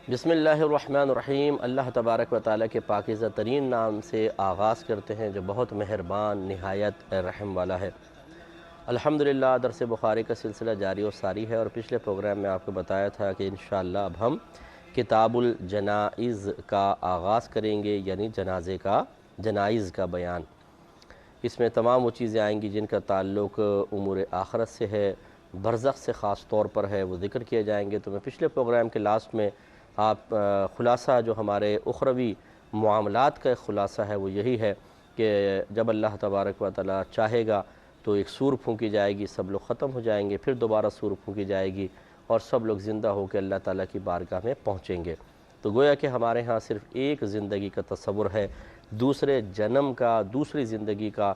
بسم اللہ الرحمن الرحیم۔ اللہ تبارک و تعالیٰ کے پاکیزہ ترین نام سے آغاز کرتے ہیں جو بہت مہربان نہایت رحم والا ہے۔ الحمدللہ درس بخاری کا سلسلہ جاری و ساری ہے، اور پچھلے پروگرام میں آپ کو بتایا تھا کہ انشاءاللہ اب ہم کتاب الجنائز کا آغاز کریں گے، یعنی جنائز کا بیان۔ اس میں تمام وہ چیزیں آئیں گی جن کا تعلق امور آخرت سے ہے، برزخ سے خاص طور پر ہے، وہ ذکر کیے جائیں گے۔ تو میں پچھلے پروگرام کے لاسٹ میں آپ خلاصہ جو ہمارے اخروی معاملات کا ایک خلاصہ ہے وہ یہی ہے کہ جب اللہ تبارک و تعالیٰ چاہے گا تو ایک سور پھونکی جائے گی، سب لوگ ختم ہو جائیں گے، پھر دوبارہ سور پھونکی جائے گی اور سب لوگ زندہ ہو کے اللہ تعالیٰ کی بارگاہ میں پہنچیں گے۔ تو گویا کہ ہمارے ہاں صرف ایک زندگی کا تصور ہے، دوسرے جنم کا، دوسری زندگی کا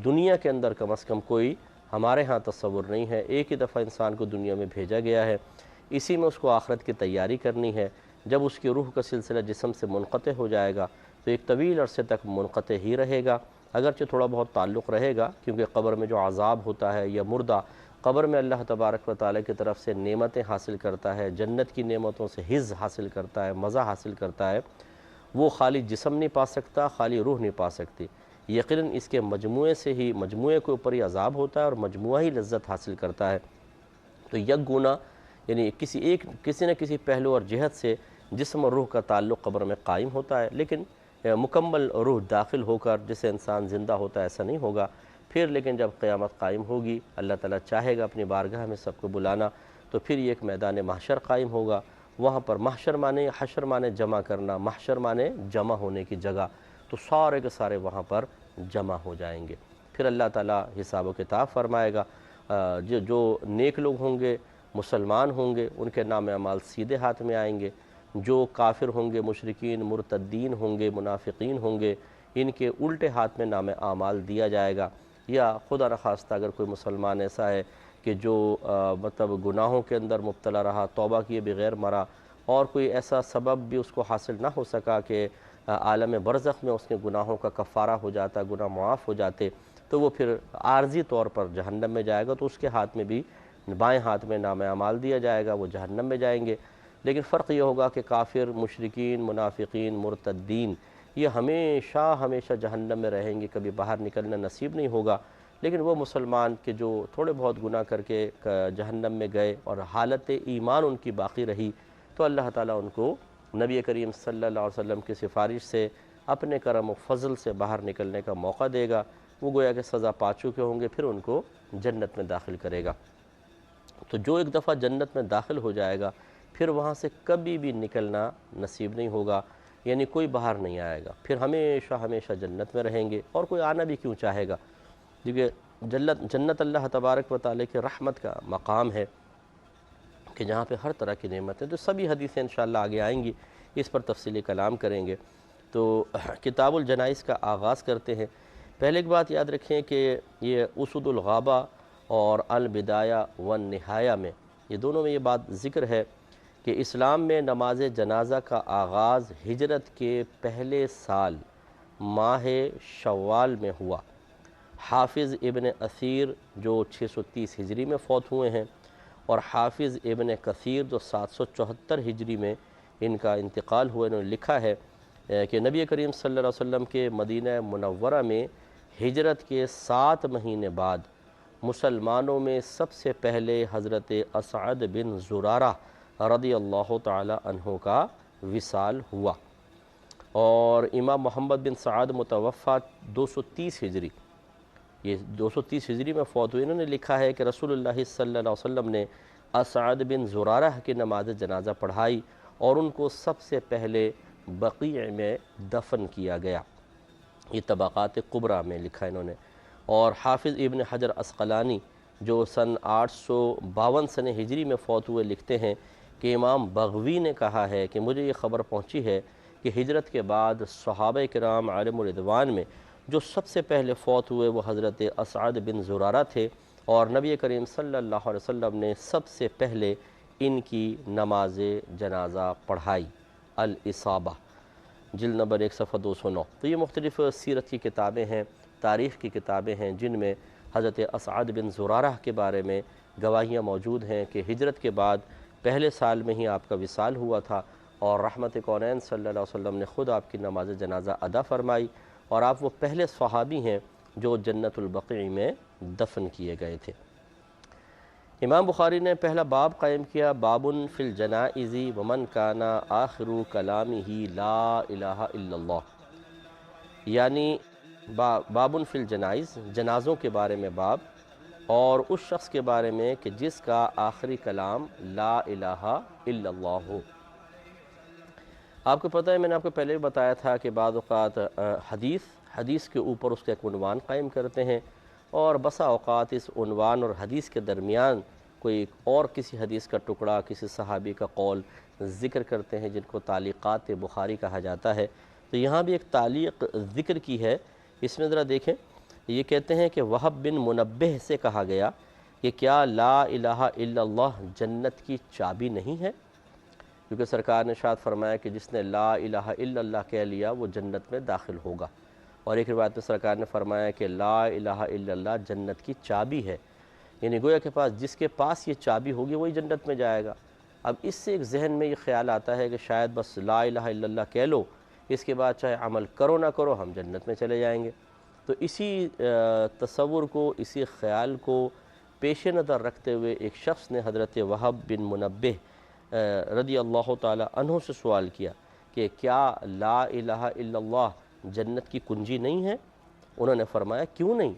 دنیا کے اندر کم از کم کوئی ہمارے ہاں تصور نہیں ہے۔ ایک ہی دفعہ انسان کو دنیا میں بھیجا گیا ہے، اسی میں اس کو آخرت کی تیاری کرنی ہے۔ جب اس کی روح کا سلسلہ جسم سے منقطع ہو جائے گا تو ایک طویل عرصے تک منقطع ہی رہے گا، اگرچہ تھوڑا بہت تعلق رہے گا، کیونکہ قبر میں جو عذاب ہوتا ہے یا مردہ قبر میں اللہ تبارک و تعالیٰ کی طرف سے نعمتیں حاصل کرتا ہے، جنت کی نعمتوں سے حظ حاصل کرتا ہے، مزہ حاصل کرتا ہے، وہ خالی جسم نہیں پا سکتا، خالی روح نہیں پا سکتی۔ یقیناً اس کے مجموعے سے ہی، مجموعے کے اوپر ہی عذاب ہوتا ہے اور مجموعہ ہی لذت حاصل کرتا ہے۔ تو یک گونا یعنی کسی نہ کسی پہلو اور جہت سے جسم اور روح کا تعلق قبر میں قائم ہوتا ہے، لیکن مکمل روح داخل ہو کر جسے انسان زندہ ہوتا ہے ایسا نہیں ہوگا۔ پھر لیکن جب قیامت قائم ہوگی، اللہ تعالیٰ چاہے گا اپنی بارگاہ میں سب کو بلانا، تو پھر یہ ایک میدان محشر قائم ہوگا۔ وہاں پر محشر مانے حشر مانے جمع کرنا، محشر مانے جمع ہونے کی جگہ، تو سارے کے سارے وہاں پر جمع ہو جائیں گے۔ پھر اللہ تعالیٰ حساب و کتاب فرمائے گا۔ جو نیک لوگ ہوں گے، مسلمان ہوں گے، ان کے نام اعمال سیدھے ہاتھ میں آئیں گے۔ جو کافر ہوں گے، مشرکین، مرتدین ہوں گے، منافقین ہوں گے، ان کے الٹے ہاتھ میں نام اعمال دیا جائے گا۔ یا خدا نخواستہ اگر کوئی مسلمان ایسا ہے کہ جو مطلب گناہوں کے اندر مبتلا رہا، توبہ کیے بغیر مرا، اور کوئی ایسا سبب بھی اس کو حاصل نہ ہو سکا کہ عالم برزخ میں اس کے گناہوں کا کفارہ ہو جاتا، گناہ معاف ہو جاتے، تو وہ پھر عارضی طور پر جہنم میں جائے گا، تو اس کے ہاتھ میں بھی، بائیں ہاتھ میں نام اعمال دیا جائے گا، وہ جہنم میں جائیں گے۔ لیکن فرق یہ ہوگا کہ کافر، مشرکین، منافقین، مرتدین یہ ہمیشہ جہنم میں رہیں گے، کبھی باہر نکلنا نصیب نہیں ہوگا۔ لیکن وہ مسلمان کہ جو تھوڑے بہت گناہ کر کے جہنم میں گئے اور حالت ایمان ان کی باقی رہی، تو اللہ تعالیٰ ان کو نبی کریم صلی اللہ علیہ وسلم کی سفارش سے اپنے کرم و فضل سے باہر نکلنے کا موقع دے گا۔ وہ گویا کہ سزا پا چکے ہوں گے، پھر ان کو جنت میں داخل کرے گا۔ تو جو ایک دفعہ جنت میں داخل ہو جائے گا، پھر وہاں سے کبھی بھی نکلنا نصیب نہیں ہوگا، یعنی کوئی باہر نہیں آئے گا، پھر ہمیشہ جنت میں رہیں گے۔ اور کوئی آنا بھی کیوں چاہے گا، کیونکہ جنت اللہ تبارک و تعالیٰ کی رحمت کا مقام ہے کہ جہاں پہ ہر طرح کی نعمتیں، تو سبھی حدیثیں انشاءاللہ آگے آئیں گی، اس پر تفصیلی کلام کریں گے۔ تو کتاب الجنائز کا آغاز کرتے ہیں۔ پہلے ایک بات یاد رکھیں کہ یہ اسد الغابہ اور البدایہ والنہایہ میں، یہ دونوں میں یہ بات ذکر ہے کہ اسلام میں نماز جنازہ کا آغاز ہجرت کے پہلے سال ماہ شوال میں ہوا۔ حافظ ابن اثیر جو 630 ہجری میں فوت ہوئے ہیں، اور حافظ ابن کثیر جو 774 ہجری میں ان کا انتقال ہوا، انہوں نے لکھا ہے کہ نبی کریم صلی اللہ علیہ وسلم کے مدینہ منورہ میں ہجرت کے 7 مہینے بعد مسلمانوں میں سب سے پہلے حضرت اسعد بن زرارہ رضی اللہ تعالی عنہ کا وصال ہوا، اور امام محمد بن سعد متوفی 230 ہجری، یہ 230 ہجری میں فوت ہوئے۔ انہوں نے لکھا ہے کہ رسول اللہ صلی اللہ علیہ وسلم نے اسعد بن زرارہ کی نماز جنازہ پڑھائی، اور ان کو سب سے پہلے بقیع میں دفن کیا گیا۔ یہ طبقات کبریٰ میں لکھا انہوں نے۔ اور حافظ ابن حجر عسقلانی جو سن 852 سن ہجری میں فوت ہوئے لکھتے ہیں کہ امام بغوی نے کہا ہے کہ مجھے یہ خبر پہنچی ہے کہ ہجرت کے بعد صحابہ کرام علیہم الرضوان میں جو سب سے پہلے فوت ہوئے وہ حضرت اسعد بن زرارہ تھے، اور نبی کریم صلی اللہ علیہ وسلم نے سب سے پہلے ان کی نماز جنازہ پڑھائی۔ الاصابہ جلد نمبر 1 صفحہ 209۔ تو یہ مختلف سیرت کی کتابیں ہیں، تاریخ کی کتابیں ہیں، جن میں حضرت اسعد بن زرارہ کے بارے میں گواہیاں موجود ہیں کہ ہجرت کے بعد پہلے سال میں ہی آپ کا وصال ہوا تھا، اور رحمت کونین صلی اللہ علیہ وسلم نے خود آپ کی نماز جنازہ ادا فرمائی، اور آپ وہ پہلے صحابی ہیں جو جنت البقیع میں دفن کیے گئے تھے۔ امام بخاری نے پہلا باب قائم کیا، باب فی الجنائز ومن کان آخر کلامہ لا الہ الا اللہ، یعنی باب فی الجنائز، جنازوں کے بارے میں باب، اور اس شخص کے بارے میں کہ جس کا آخری کلام لا الہ الا اللہ ہو۔ آپ کو پتہ ہے، میں نے آپ کو پہلے بھی بتایا تھا کہ بعض اوقات حدیث کے اوپر اس کا ایک عنوان قائم کرتے ہیں، اور بسا اوقات اس عنوان اور حدیث کے درمیان کوئی اور کسی حدیث کا ٹکڑا، کسی صحابی کا قول ذکر کرتے ہیں، جن کو تعلیقات بخاری کہا جاتا ہے۔ تو یہاں بھی ایک تعلیق ذکر کی ہے، اس میں ذرا دیکھیں، یہ کہتے ہیں کہ وہب بن منبہ سے کہا گیا کہ کیا لا الہ الا اللہ جنت کی چابی نہیں ہے؟ کیونکہ سرکار نے ارشاد فرمایا کہ جس نے لا الہ الا اللہ کہہ لیا وہ جنت میں داخل ہوگا، اور ایک روایت میں سرکار نے فرمایا کہ لا الہ الا اللہ جنت کی چابی ہے، یعنی گویا کے پاس جس کے پاس یہ چابی ہوگی وہی جنت میں جائے گا۔ اب اس سے ایک ذہن میں یہ خیال آتا ہے کہ شاید بس لا الہ الا اللہ کہہ لو، اس کے بعد چاہے عمل کرو نہ کرو ہم جنت میں چلے جائیں گے۔ تو اسی تصور کو، اسی خیال کو پیش نظر رکھتے ہوئے ایک شخص نے حضرت وہب بن منبہ رضی اللہ تعالی عنہ سے سوال کیا کہ کیا لا الہ الا اللہ جنت کی کنجی نہیں ہے؟ انہوں نے فرمایا کیوں نہیں،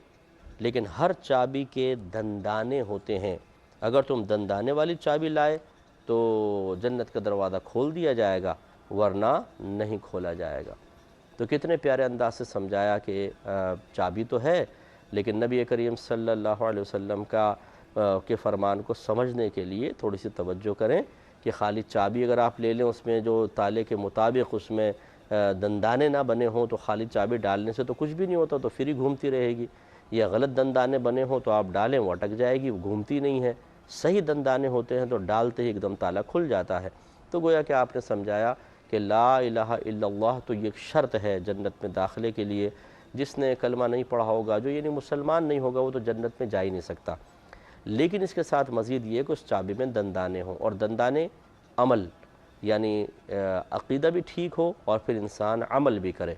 لیکن ہر چابی کے دندانے ہوتے ہیں، اگر تم دندانے والی چابی لائے تو جنت کا دروازہ کھول دیا جائے گا، ورنہ نہیں کھولا جائے گا۔ تو کتنے پیارے انداز سے سمجھایا کہ چابی تو ہے، لیکن نبی کریم صلی اللہ علیہ وسلم کے فرمان کو سمجھنے کے لیے تھوڑی سی توجہ کریں کہ خالی چابی اگر آپ لے لیں، اس میں جو تالے کے مطابق اس میں دندانے نہ بنے ہوں، تو خالی چابی ڈالنے سے تو کچھ بھی نہیں ہوتا، تو پھر ہی گھومتی رہے گی، یا غلط دندانے بنے ہوں تو آپ ڈالیں وہ اٹک جائے گی، وہ گھومتی نہیں ہے۔ صحیح دندانے ہوتے ہیں تو ڈالتے ہی ایک دم تالا کھل جاتا ہے۔ تو گویا کہ آپ نے سمجھایا کہ لا الہ الا اللہ تو یہ شرط ہے جنت میں داخلے کے لیے، جس نے کلمہ نہیں پڑھا ہوگا، جو یعنی مسلمان نہیں ہوگا، وہ تو جنت میں جا ہی نہیں سکتا۔ لیکن اس کے ساتھ مزید یہ کہ اس چابی میں دندانے ہوں، اور دندانے عمل، یعنی عقیدہ بھی ٹھیک ہو اور پھر انسان عمل بھی کرے۔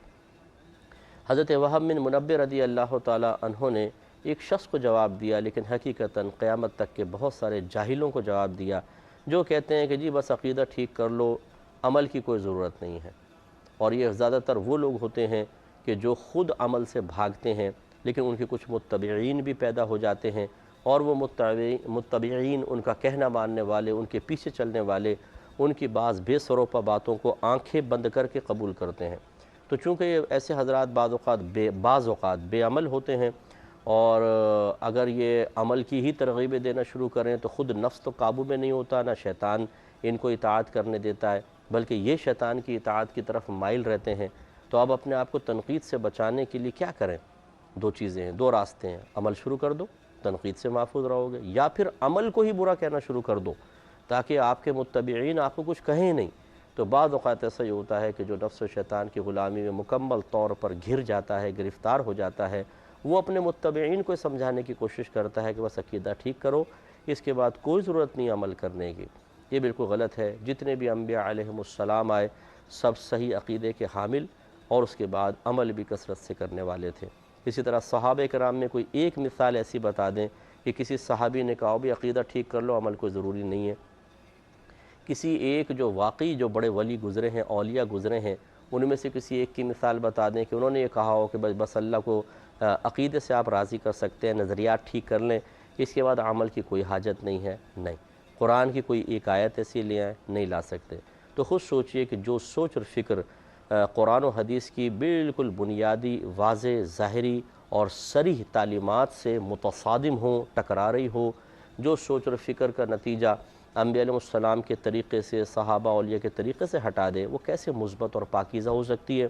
حضرت وہب بن منبہ رضی اللہ تعالی عنہ نے ایک شخص کو جواب دیا، لیکن حقیقتاً قیامت تک کے بہت سارے جاہلوں کو جواب دیا، جو کہتے ہیں کہ جی بس عقیدہ ٹھیک کر لو، عمل کی کوئی ضرورت نہیں ہے۔ اور یہ زیادہ تر وہ لوگ ہوتے ہیں کہ جو خود عمل سے بھاگتے ہیں، لیکن ان کے کچھ متبعین بھی پیدا ہو جاتے ہیں، اور وہ متبعین ان کا کہنا ماننے والے، ان کے پیچھے چلنے والے، ان کی بعض بے سروپا باتوں کو آنکھیں بند کر کے قبول کرتے ہیں۔ تو چونکہ یہ ایسے حضرات بعض اوقات بے عمل ہوتے ہیں، اور اگر یہ عمل کی ہی ترغیبیں دینا شروع کریں تو خود نفس تو قابو میں نہیں ہوتا، نہ شیطان ان کو اطاعت کرنے دیتا ہے، بلکہ یہ شیطان کی اطاعت کی طرف مائل رہتے ہیں۔ تو اب اپنے آپ کو تنقید سے بچانے کے لیے کیا کریں؟ دو چیزیں ہیں، دو راستے ہیں، عمل شروع کر دو، تنقید سے محفوظ رہو گے، یا پھر عمل کو ہی برا کہنا شروع کر دو تاکہ آپ کے متبعین آپ کو کچھ کہیں نہیں۔ تو بعض اوقات ایسا ہی ہوتا ہے کہ جو نفس و شیطان کی غلامی میں مکمل طور پر گھر جاتا ہے، گرفتار ہو جاتا ہے، وہ اپنے متبعین کو سمجھانے کی کوشش کرتا ہے کہ بس عقیدہ ٹھیک کرو، اس کے بعد کوئی ضرورت نہیں عمل کرنے کی۔ یہ بالکل غلط ہے۔ جتنے بھی انبیاء علیہم السلام آئے، سب صحیح عقیدے کے حامل اور اس کے بعد عمل بھی کثرت سے کرنے والے تھے۔ اسی طرح صحابہ کرام میں کوئی ایک مثال ایسی بتا دیں کہ کسی صحابی نے کہا بھی عقیدہ ٹھیک کر لو، عمل کوئی ضروری نہیں ہے۔ کسی ایک جو واقعی جو بڑے ولی گزرے ہیں، اولیاء گزرے ہیں، ان میں سے کسی ایک کی مثال بتا دیں کہ انہوں نے یہ کہا ہو کہ بس اللہ کو عقیدے سے آپ راضی کر سکتے ہیں، نظریات ٹھیک کر لیں، اس کے بعد عمل کی کوئی حاجت نہیں ہے۔ نہیں، قرآن کی کوئی ایک آیت ایسی لے آئیں، نہیں لا سکتے۔ تو خود سوچئے کہ جو سوچ اور فکر قرآن و حدیث کی بالکل بنیادی، واضح، ظاہری اور صریح تعلیمات سے متصادم ہو، ٹکرا رہی ہو، جو سوچ اور فکر کا نتیجہ انبیاء علیہ السلام کے طریقے سے، صحابہ اولیاء کے طریقے سے ہٹا دے، وہ کیسے مثبت اور پاکیزہ ہو سکتی ہے؟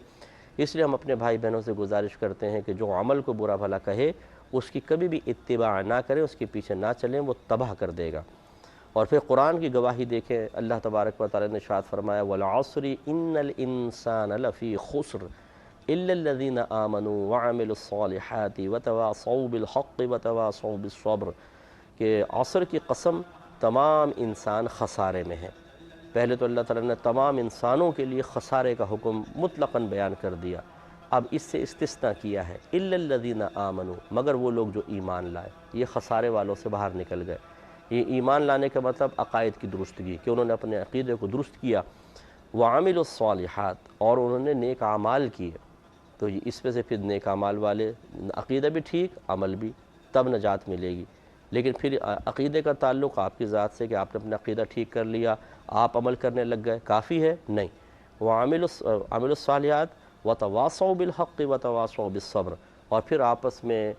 اس لیے ہم اپنے بھائی بہنوں سے گزارش کرتے ہیں کہ جو عمل کو برا بھلا کہے، اس کی کبھی بھی اتباع نہ کریں، اس کے پیچھے نہ چلیں، وہ تباہ کر دے گا۔ اور پھر قرآن کی گواہی دیکھیں، اللہ تبارک و تعالی نے ارشاد فرمایا وَالْعَصْرِ إِنَّ الْإِنسَانَ لَفِي خُسْرٍ إِلَّا الَّذِينَ آمَنُوا وَعَمِلُوا الصَّالِحَاتِ وَتَوَاصَوْا بِالْحَقِّ وَتَوَاصَوْا بِالصَّبْرِ کہ عصر کی قسم، تمام انسان خسارے میں ہیں۔ پہلے تو اللہ تعالیٰ نے تمام انسانوں کے لیے خسارے کا حکم مطلقاً بیان کر دیا، اب اس سے استثناء کیا ہے الا الذین آمنوا، مگر وہ لوگ جو ایمان لائے، یہ خسارے والوں سے باہر نکل گئے۔ یہ ایمان لانے کا مطلب عقائد کی درستگی، کہ انہوں نے اپنے عقیدے کو درست کیا، وعملوا الصالحات، اور انہوں نے نیک اعمال کیے، تو اس میں سے پھر نیک اعمال والے عقیدہ بھی ٹھیک، عمل بھی، تب نجات ملے گی۔ لیکن پھر عقیدے کا تعلق آپ کی ذات سے، کہ آپ نے اپنا عقیدہ ٹھیک کر لیا، آپ عمل کرنے لگ گئے، کافی ہے؟ نہیں۔ وعملوا الصالحات وتواصوا بالحق وتواصوا بالصبر، اور پھر آپس میں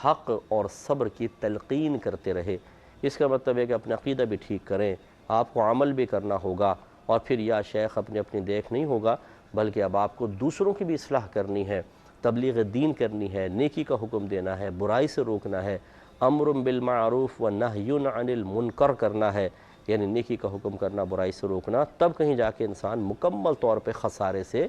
حق اور صبر کی تلقین کرتے رہے۔ اس کا مطلب ہے کہ اپنا عقیدہ بھی ٹھیک کریں، آپ کو عمل بھی کرنا ہوگا، اور پھر یا شیخ اپنی دیکھ نہیں ہوگا، بلکہ اب آپ کو دوسروں کی بھی اصلاح کرنی ہے، تبلیغ دین کرنی ہے، نیکی کا حکم دینا ہے، برائی سے روکنا ہے، امر بالمعروف و نہی عن المنکر کرنا ہے، یعنی نیکی کا حکم کرنا، برائی سے روکنا، تب کہیں جا کے انسان مکمل طور پہ خسارے سے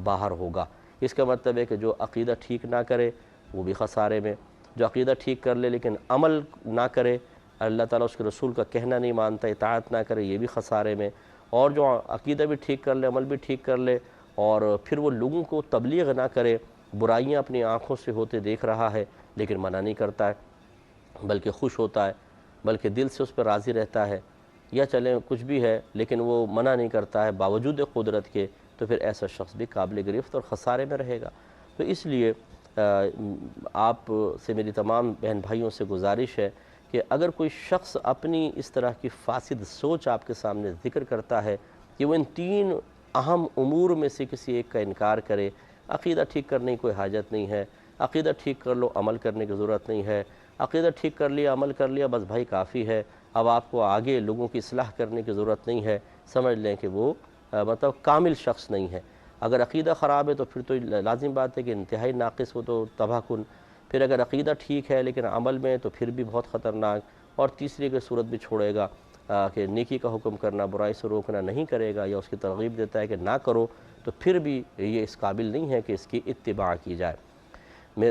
باہر ہوگا۔ اس کا مطلب ہے کہ جو عقیدہ ٹھیک نہ کرے وہ بھی خسارے میں، جو عقیدہ ٹھیک کر لے لیکن عمل نہ کرے، اللہ تعالیٰ اس کے رسول کا کہنا نہیں مانتا، اطاعت نہ کرے، یہ بھی خسارے میں، اور جو عقیدہ بھی ٹھیک کر لے، عمل بھی ٹھیک کر لے، اور پھر وہ لوگوں کو تبلیغ نہ کرے، برائیاں اپنی آنکھوں سے ہوتے دیکھ رہا ہے لیکن منع نہیں کرتا ہے، بلکہ خوش ہوتا ہے، بلکہ دل سے اس پر راضی رہتا ہے، یا چلیں کچھ بھی ہے لیکن وہ منع نہیں کرتا ہے باوجود قدرت کے، تو پھر ایسا شخص بھی قابل گرفت اور خسارے میں رہے گا۔ تو اس لیے آپ سے میری تمام بہن بھائیوں سے گزارش ہے کہ اگر کوئی شخص اپنی اس طرح کی فاسد سوچ آپ کے سامنے ذکر کرتا ہے کہ وہ ان تین اہم امور میں سے کسی ایک کا انکار کرے، عقیدہ ٹھیک کرنے کی کوئی حاجت نہیں ہے، عقیدہ ٹھیک کر لو، عمل کرنے کی ضرورت نہیں ہے، عقیدہ ٹھیک کر لیا، عمل کر لیا، بس بھائی کافی ہے، اب آپ کو آگے لوگوں کی اصلاح کرنے کی ضرورت نہیں ہے، سمجھ لیں کہ وہ مطلب کامل شخص نہیں ہے۔ اگر عقیدہ خراب ہے تو پھر تو لازم بات ہے کہ انتہائی ناقص ہو، تو تباہ کن۔ پھر اگر عقیدہ ٹھیک ہے لیکن عمل میں تو پھر بھی بہت خطرناک، اور تیسری کی صورت بھی چھوڑے گا کہ نیکی کا حکم کرنا، برائی سے روکنا نہیں کرے گا، یا اس کی ترغیب دیتا ہے کہ نہ کرو، تو پھر بھی یہ اس قابل نہیں ہے کہ اس کی اتباع کی جائے۔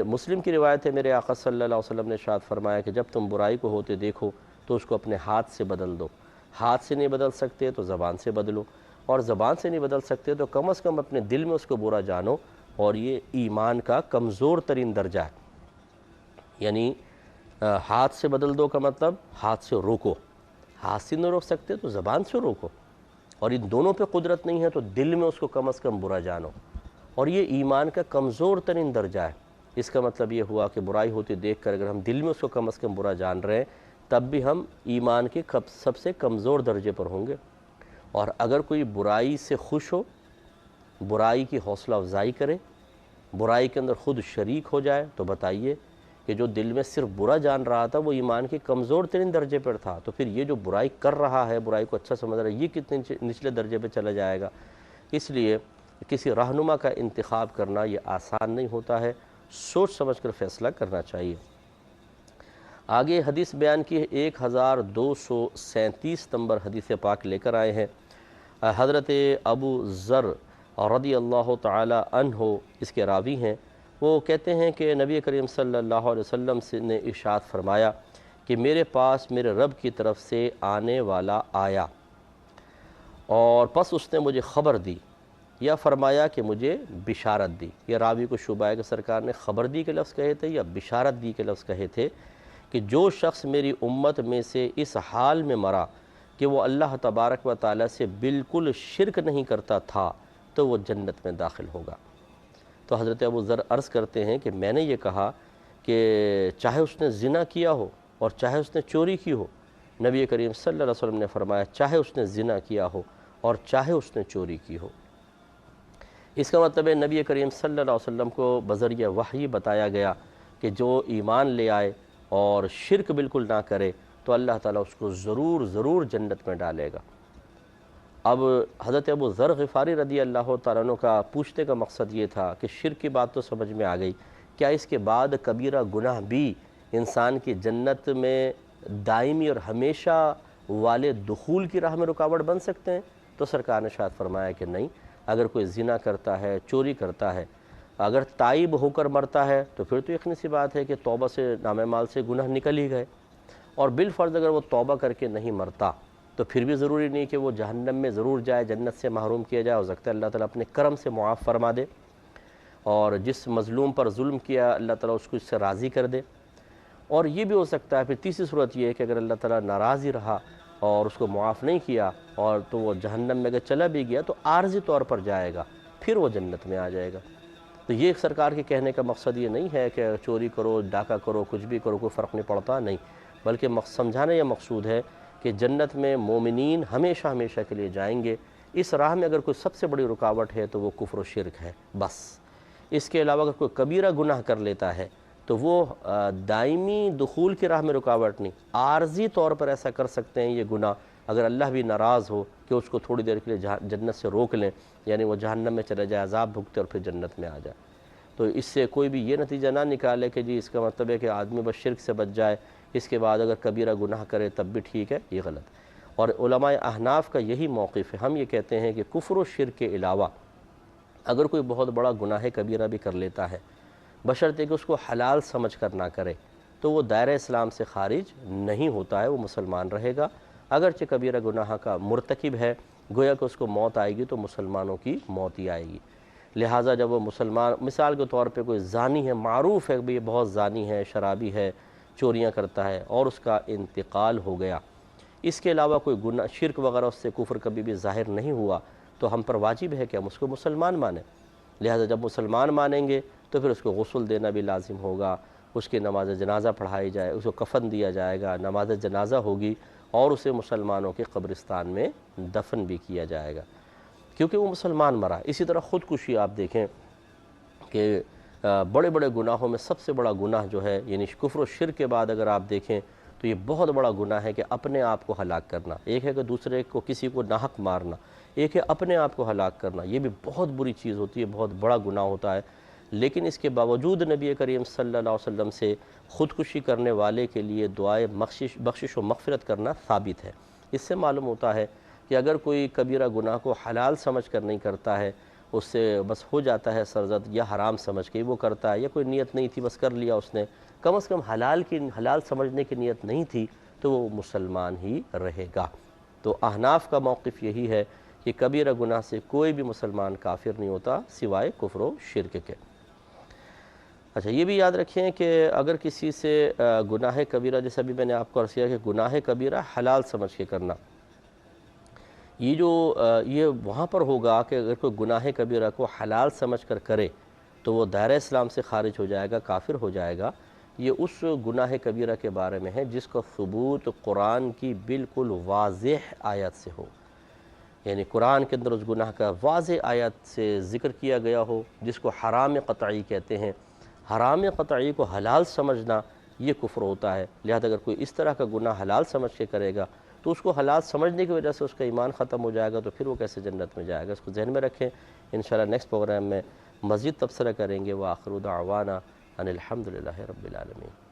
مسلم کی روایت ہے، میرے آقا صلی اللہ علیہ وسلم نے ارشاد فرمایا کہ جب تم برائی کو ہوتے دیکھو تو اس کو اپنے ہاتھ سے بدل دو، ہاتھ سے نہیں بدل سکتے تو زبان سے بدلو، اور زبان سے نہیں بدل سکتے تو کم از کم اپنے دل میں اس کو برا جانو، اور یہ ایمان کا کمزور ترین درجہ ہے۔ یعنی ہاتھ سے بدل دو کا مطلب ہاتھ سے روکو، ہاتھ سے نہیں روک سکتے تو زبان سے روکو، اور ان دونوں پہ قدرت نہیں ہے تو دل میں اس کو کم از کم برا جانو، اور یہ ایمان کا کمزور ترین درجہ ہے۔ اس کا مطلب یہ ہوا کہ برائی ہوتی دیکھ کر اگر ہم دل میں اس کو کم از کم برا جان رہے ہیں تب بھی ہم ایمان کے سب سے کمزور درجے پر ہوں گے۔ اور اگر کوئی برائی سے خوش ہو، برائی کی حوصلہ افزائی کرے، برائی کے اندر خود شریک ہو جائے، تو بتائیے کہ جو دل میں صرف برا جان رہا تھا وہ ایمان کے کمزور ترین درجے پر تھا، تو پھر یہ جو برائی کر رہا ہے، برائی کو اچھا سمجھ رہا ہے، یہ کتنے نچلے درجے پہ چلا جائے گا۔ اس لیے کسی رہنما کا انتخاب کرنا یہ آسان نہیں ہوتا ہے، سوچ سمجھ کر فیصلہ کرنا چاہیے۔ آگے حدیث بیان کی ہے، 1237 نمبر حدیث پاک لے کر آئے ہیں۔ حضرت ابو ذر رضی اللہ تعالی عنہ اس کے راوی ہیں، وہ کہتے ہیں کہ نبی کریم صلی اللہ علیہ وسلم نے ارشاد فرمایا کہ میرے پاس میرے رب کی طرف سے آنے والا آیا، اور پس اس نے مجھے خبر دی، یا فرمایا کہ مجھے بشارت دی۔ یہ راوی کو شبہ ہے کہ سرکار نے خبر دی کے لفظ کہے تھے یا بشارت دی کے لفظ کہے تھے، کہ جو شخص میری امت میں سے اس حال میں مرا کہ وہ اللہ تبارک و تعالیٰ سے بالکل شرک نہیں کرتا تھا تو وہ جنت میں داخل ہوگا۔ تو حضرت ابو ذر عرض کرتے ہیں کہ میں نے یہ کہا کہ چاہے اس نے زنا کیا ہو اور چاہے اس نے چوری کی ہو، نبی کریم صلی اللہ علیہ وسلم نے فرمایا چاہے اس نے زنا کیا ہو اور چاہے اس نے چوری کی ہو۔ اس کا مطلب ہے نبی کریم صلی اللہ علیہ وسلم کو بذریعہ وحی بتایا گیا کہ جو ایمان لے آئے اور شرک بالکل نہ کرے تو اللہ تعالیٰ اس کو ضرور جنت میں ڈالے گا۔ اب حضرت ابو ذر غفاری رضی اللہ تعالیٰ عنہ کا پوچھنے کا مقصد یہ تھا کہ شرک کی بات تو سمجھ میں آ گئی، کیا اس کے بعد کبیرہ گناہ بھی انسان کی جنت میں دائمی اور ہمیشہ والے دخول کی راہ میں رکاوٹ بن سکتے ہیں؟ تو سرکار نے ارشاد فرمایا کہ نہیں، اگر کوئی زنا کرتا ہے، چوری کرتا ہے، اگر تائب ہو کر مرتا ہے تو پھر تو یقینی سی بات ہے کہ توبہ سے نام مال سے گناہ نکل ہی گئے، اور بالفرض اگر وہ توبہ کر کے نہیں مرتا تو پھر بھی ضروری نہیں کہ وہ جہنم میں ضرور جائے، جنت سے محروم کیا جائے. ہو سکتا ہے اللہ تعالیٰ اپنے کرم سے معاف فرما دے، اور جس مظلوم پر ظلم کیا اللہ تعالیٰ اس کو اس سے راضی کر دے. اور یہ بھی ہو سکتا ہے پھر تیسری صورت یہ ہے کہ اگر اللہ تعالیٰ ناراض ہی رہا اور اس کو معاف نہیں کیا اور تو وہ جہنم میں اگر چلا بھی گیا تو عارضی طور پر جائے گا، پھر وہ جنت میں آ جائے گا. تو یہ سرکار کے کہنے کا مقصد یہ نہیں ہے کہ چوری کرو، ڈاکہ کرو، کچھ بھی کرو، کوئی فرق نہیں پڑتا، نہیں، بلکہ سمجھانا یہ مقصود ہے کہ جنت میں مومنین ہمیشہ ہمیشہ کے لیے جائیں گے. اس راہ میں اگر کوئی سب سے بڑی رکاوٹ ہے تو وہ کفر و شرک ہے بس. اس کے علاوہ اگر کوئی کبیرہ گناہ کر لیتا ہے تو وہ دائمی دخول کی راہ میں رکاوٹ نہیں، عارضی طور پر ایسا کر سکتے ہیں یہ گناہ اگر اللہ بھی ناراض ہو کہ اس کو تھوڑی دیر کے لیے جنت سے روک لیں، یعنی وہ جہنم میں چلا جائے، عذاب بھگتے اور پھر جنت میں آ جائے. تو اس سے کوئی بھی یہ نتیجہ نہ نکالے کہ جی اس کا مطلب ہے کہ آدمی بس شرک سے بچ جائے، اس کے بعد اگر کبیرہ گناہ کرے تب بھی ٹھیک ہے، یہ غلط. اور علماء احناف کا یہی موقف ہے. ہم یہ کہتے ہیں کہ کفر و شرک کے علاوہ اگر کوئی بہت بڑا گناہ کبیرہ بھی کر لیتا ہے، بشرطے کہ اس کو حلال سمجھ کر نہ کرے، تو وہ دائرہ اسلام سے خارج نہیں ہوتا ہے، وہ مسلمان رہے گا. اگرچہ کبیرہ گناہ کا مرتکب ہے، گویا کہ اس کو موت آئے گی تو مسلمانوں کی موت ہی آئے گی. لہٰذا جب وہ مسلمان، مثال کے طور پہ کوئی زانی ہے، معروف ہے کہ یہ بہت زانی ہے، شرابی ہے، چوریاں کرتا ہے، اور اس کا انتقال ہو گیا، اس کے علاوہ کوئی گناہ شرک وغیرہ اس سے کفر کبھی بھی ظاہر نہیں ہوا، تو ہم پر واجب ہے کہ ہم اس کو مسلمان مانیں. لہٰذا جب مسلمان مانیں گے تو پھر اس کو غسل دینا بھی لازم ہوگا، اس کی نماز جنازہ پڑھائی جائے، اس کو کفن دیا جائے گا، نماز جنازہ ہوگی، اور اسے مسلمانوں کے قبرستان میں دفن بھی کیا جائے گا کیونکہ وہ مسلمان مرا. اسی طرح خودکشی آپ دیکھیں کہ بڑے بڑے گناہوں میں سب سے بڑا گناہ جو ہے، یعنی کفر و شرک کے بعد اگر آپ دیکھیں تو یہ بہت بڑا گناہ ہے کہ اپنے آپ کو ہلاک کرنا. ایک ہے کہ دوسرے کو، کسی کو ناحق مارنا، ایک ہے اپنے آپ کو ہلاک کرنا. یہ بھی بہت بری چیز ہوتی ہے، بہت بڑا گناہ ہوتا ہے. لیکن اس کے باوجود نبی کریم صلی اللہ علیہ وسلم سے خودکشی کرنے والے کے لیے دعائے بخشش و مغفرت کرنا ثابت ہے. اس سے معلوم ہوتا ہے کہ اگر کوئی کبیرہ گناہ کو حلال سمجھ کر نہیں کرتا ہے، اس سے بس ہو جاتا ہے سرزد، یا حرام سمجھ کے وہ کرتا ہے، یا کوئی نیت نہیں تھی بس کر لیا اس نے، کم از کم حلال سمجھنے کی نیت نہیں تھی، تو وہ مسلمان ہی رہے گا. تو احناف کا موقف یہی ہے کہ کبیرہ گناہ سے کوئی بھی مسلمان کافر نہیں ہوتا سوائے کفر و شرک کے. اچھا، یہ بھی یاد رکھیں کہ اگر کسی سے گناہ کبیرہ، جیسا بھی میں نے آپ کو عرض کیا کہ گناہ کبیرہ حلال سمجھ کے کرنا، یہ وہاں پر ہوگا کہ اگر کوئی گناہ کبیرہ کو حلال سمجھ کر کرے تو وہ دائرہ اسلام سے خارج ہو جائے گا، کافر ہو جائے گا. یہ اس گناہ کبیرہ کے بارے میں ہے جس کا ثبوت قرآن کی بالکل واضح آیت سے ہو، یعنی قرآن کے اندر اس گناہ کا واضح آیت سے ذکر کیا گیا ہو، جس کو حرام قطعی کہتے ہیں. حرام قطعی کو حلال سمجھنا یہ کفر ہوتا ہے. لہذا اگر کوئی اس طرح کا گناہ حلال سمجھ کے کرے گا تو اس کو حلال سمجھنے کی وجہ سے اس کا ایمان ختم ہو جائے گا، تو پھر وہ کیسے جنت میں جائے گا. اس کو ذہن میں رکھیں. انشاءاللہ نیکسٹ پروگرام میں مزید تبصرہ کریں گے. وآخر دعوانا ان الحمدللہ رب العالمین.